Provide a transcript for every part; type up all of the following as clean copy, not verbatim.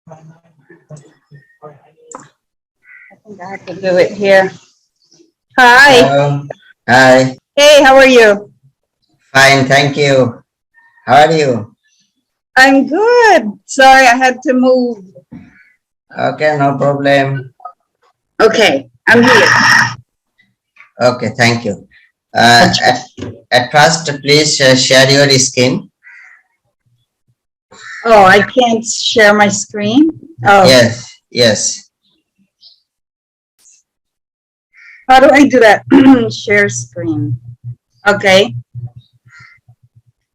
I think I can do it here. Hi. Hello. Hi. Hey, how are you? Fine, thank you. How are you? I'm good. Sorry, I had to move. Okay, no problem. Okay, I'm here. Okay, thank you. At first, please share your screen. Oh, I can't share my screen. Oh, Yes, yes. how do I do that? Share screen. Okay.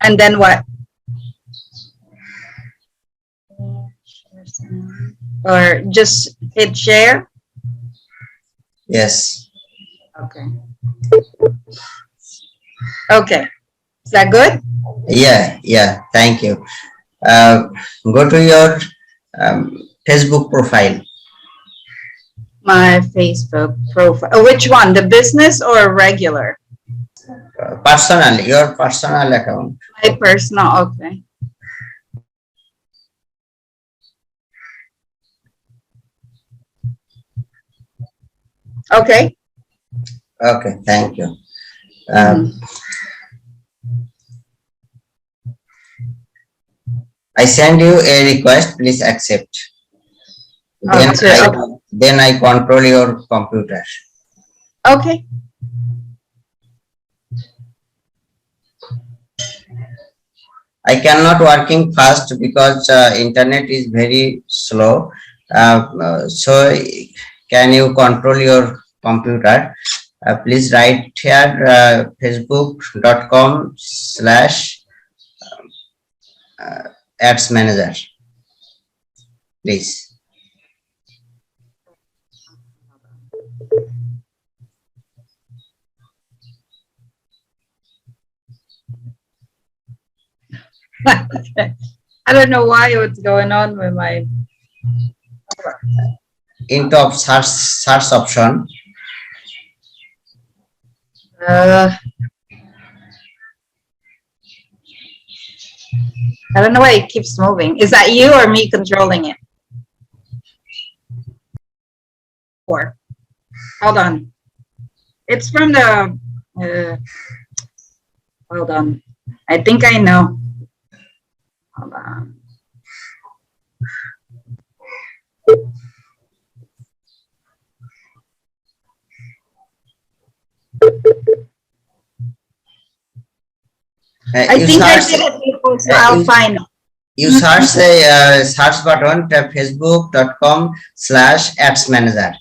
And then what? Or just hit share? Yes. Okay. Okay. Is that good? Yeah, thank you. Go to your Facebook profile. My Facebook profile. Oh, which one? The business or regular? Personal, your personal account. My personal. Okay. Okay. Okay, thank you. I send you a request, please accept. Then I control your computer. Okay. I cannot working fast because internet is very slow. So can you control your computer? Please write here facebook.com/ads manager. Please. I don't know why what's going on with my In top search option. I don't know why it keeps moving. Is that you or me controlling it? Or hold on. It's from the hold on. I think I know. Hold on. I think I did it before, so I'll find it. You search the search button facebook.com/ads manager.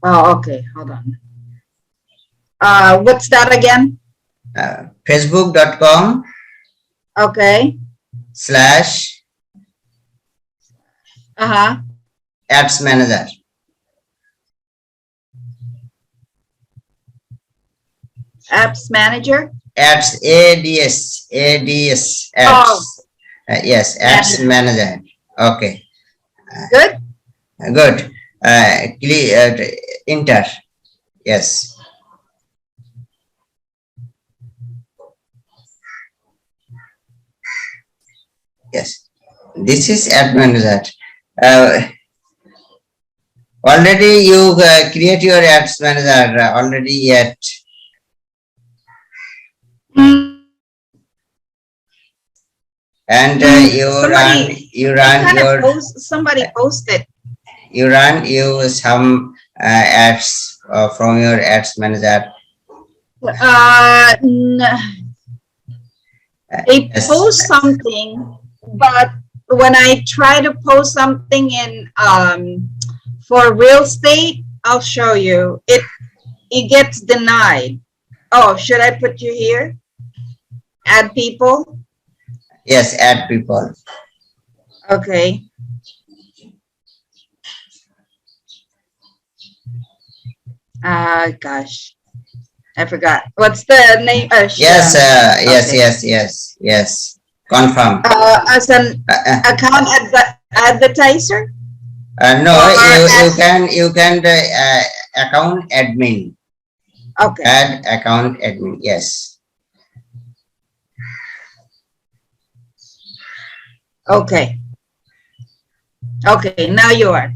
Oh, okay. Hold on. What's that again? Facebook.com Okay. /ads manager. Apps manager. Ads ads ads ads. Yes, ads manager. Okay. Good. Good. Enter. Yes. Yes. This is ad manager. Already you create your ads manager already yet. And somebody posted. You run some ads from your ads manager. They post something, but when I try to post something in for real estate, I'll show you. It gets denied. Oh, should I put you here? Add people? Yes, add people. Okay. Gosh, I forgot. What's the name? Yes, yes. Confirm. As an account advertiser? No, you can account admin. Okay. Add account admin. Yes. Okay. Okay, now you are.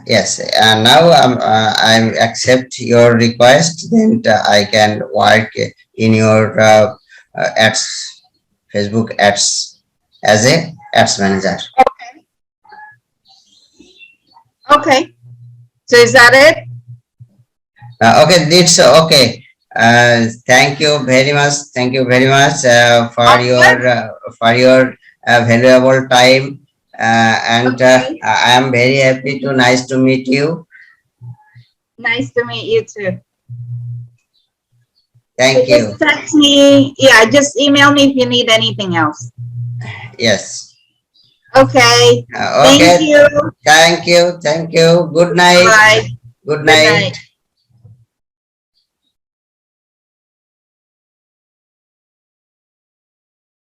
Yes, now I accept your request. Then I can work in your ads, Facebook ads as a ads manager. Okay. So is that it? Okay, that's okay. Thank you very much. Thank you very much for your valuable time. And Okay. I am very happy to nice to meet you. Nice to meet you too. Thank Just you. text me. Yeah, just email me if you need anything else. Yes. Okay. Thank Okay. you. Thank you. Thank you. Good night. Bye. Good Good night. night.